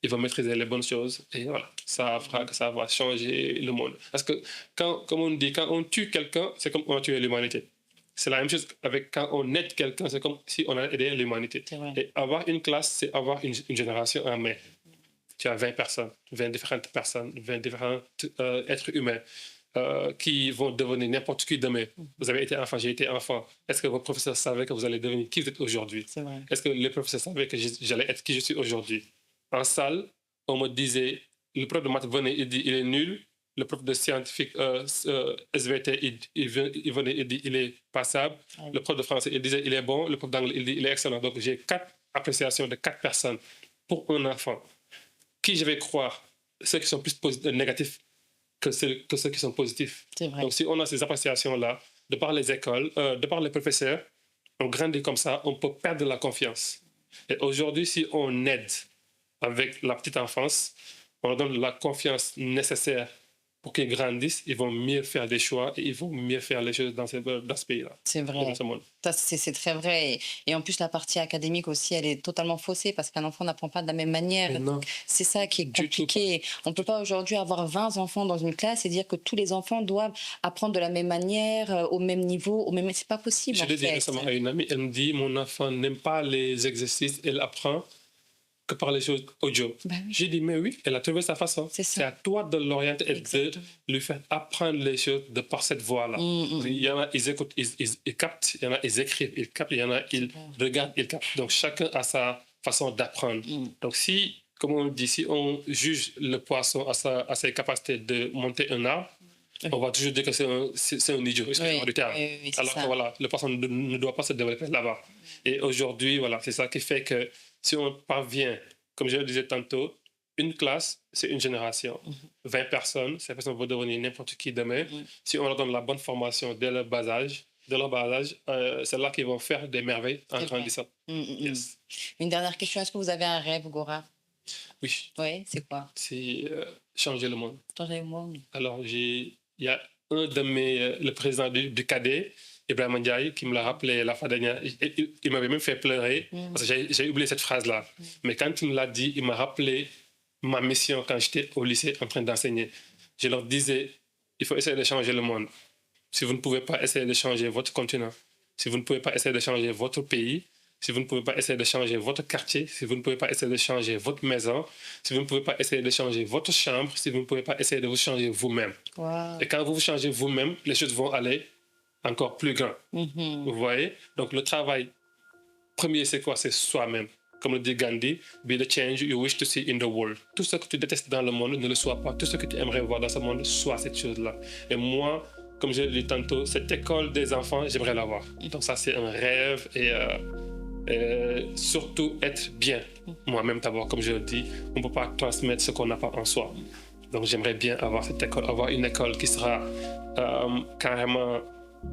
ils vont maîtriser les bonnes choses. Et voilà, ça fera que ça va changer le monde. Parce que, comme on dit, quand on tue quelqu'un, c'est comme on a tué l'humanité. C'est la même chose avec quand on aide quelqu'un, c'est comme si on a aidé l'humanité. C'est vrai. Et avoir une classe, c'est avoir une génération en main. Tu as 20 personnes, 20 différentes personnes, 20 différents êtres humains qui vont devenir n'importe qui demain. Vous avez été enfant, j'ai été enfant. Est-ce que vos professeurs savaient que vous allez devenir qui vous êtes aujourd'hui? C'est vrai. Est-ce que les professeurs savaient que j'allais être qui je suis aujourd'hui? En salle, on me disait, le prof de maths venait, il dit, il est nul. Le prof de scientifique SVT, il venait, il dit, il est passable. Ouais. Le prof de français, il disait, il est bon. Le prof d'anglais, il dit, il est excellent. Donc, j'ai 4 appréciations de 4 personnes pour un enfant. Qui je vais croire? Ceux qui sont plus négatifs que ceux qui sont positifs. C'est vrai. Donc, si on a ces appréciations-là, de par les écoles, de par les professeurs, on grandit comme ça, on peut perdre la confiance. Et aujourd'hui, si on aide avec la petite enfance, on leur donne la confiance nécessaire pour qu'ils grandissent, ils vont mieux faire des choix et ils vont mieux faire les choses dans ce pays-là. C'est vrai. Dans ce monde. Ça, c'est très vrai. Et en plus, la partie académique aussi, elle est totalement faussée parce qu'un enfant n'apprend pas de la même manière. Mais non. C'est ça qui est Du tout compliqué. On ne peut pas aujourd'hui avoir 20 enfants dans une classe et dire que tous les enfants doivent apprendre de la même manière, au même niveau. C'est pas possible. Je en l'ai dit fait. récemment à une amie, elle me dit, mon enfant n'aime pas les exercices, elle apprend que par les choses audio. Ben oui. J'ai dit, mais oui, elle a trouvé sa façon. C'est ça. C'est à toi de l'orienter et de Exactement. lui faire apprendre les choses de par cette voie-là. Il y en a, ils écoutent, ils captent, il y en a, ils écrivent, ils captent, il y en a, ils regardent, ils captent. Donc, chacun a sa façon d'apprendre. Donc, si, comme on dit, si on juge le poisson à ses capacités de monter un arbre, On va toujours dire que c'est un idiot, excusez-moi du terme. C'est Alors ça. que voilà, la personne ne doit pas se développer là-bas. Et aujourd'hui, voilà, c'est ça qui fait que si on parvient, comme je le disais tantôt, une classe, c'est une génération. 20 personnes, ces personnes vont devenir n'importe qui demain. Si on leur donne la bonne formation dès leur bas âge, c'est là qu'ils vont faire des merveilles en C'est vrai. grandissant. Yes. Une dernière question, est-ce que vous avez un rêve, Gora? Oui, Oui, c'est quoi? c'est changer le monde. Changer le monde. Alors, il y a un de le président du CADE, Ibrahim Ndiaye, qui me l'a rappelé la fois dernière. Il m'avait même fait pleurer parce que j'ai oublié cette phrase-là. Mais quand il me l'a dit, il m'a rappelé ma mission quand j'étais au lycée en train d'enseigner. Je leur disais, il faut essayer de changer le monde. Si vous ne pouvez pas essayer de changer votre continent, si vous ne pouvez pas essayer de changer votre pays, si vous ne pouvez pas essayer de changer votre quartier, si vous ne pouvez pas essayer de changer votre maison, si vous ne pouvez pas essayer de changer votre chambre, si vous ne pouvez pas essayer de vous changer vous-même. Wow. Et quand vous vous changez vous-même, les choses vont aller encore plus grand. Vous voyez? Donc le travail premier, c'est quoi? C'est soi-même. Comme le dit Gandhi, be the change you wish to see in the world. Tout ce que tu détestes dans le monde, ne le sois pas. Tout ce que tu aimerais voir dans ce monde, sois cette chose-là. Et moi, comme je l'ai dit tantôt, cette école des enfants, j'aimerais l'avoir. Donc ça, c'est un rêve et surtout être bien. Moi-même d'abord, comme je le dis, on ne peut pas transmettre ce qu'on n'a pas en soi. Donc j'aimerais bien avoir cette école, avoir une école qui sera carrément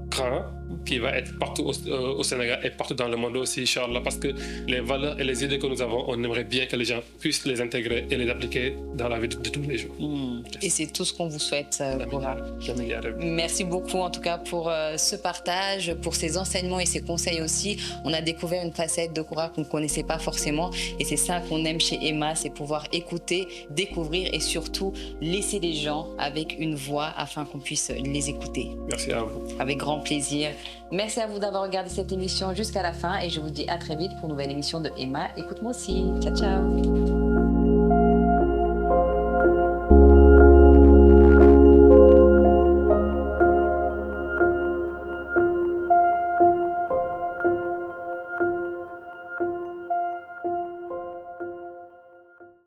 grand, qui va être partout au Sénégal et partout dans le monde aussi, Inch'Allah, parce que les valeurs et les idées que nous avons, on aimerait bien que les gens puissent les intégrer et les appliquer dans la vie de tous les jours. Et c'est tout ce qu'on vous souhaite, Gora. Jamais y arriver. Merci beaucoup en tout cas pour ce partage, pour ces enseignements et ces conseils aussi. On a découvert une facette de Gora qu'on ne connaissait pas forcément et c'est ça qu'on aime chez Emma, c'est pouvoir écouter, découvrir et surtout laisser les gens avec une voix afin qu'on puisse les écouter. Merci à vous. Avec grand plaisir. Merci à vous d'avoir regardé cette émission jusqu'à la fin et je vous dis à très vite pour une nouvelle émission de Emma. Écoute-moi aussi. Ciao, ciao.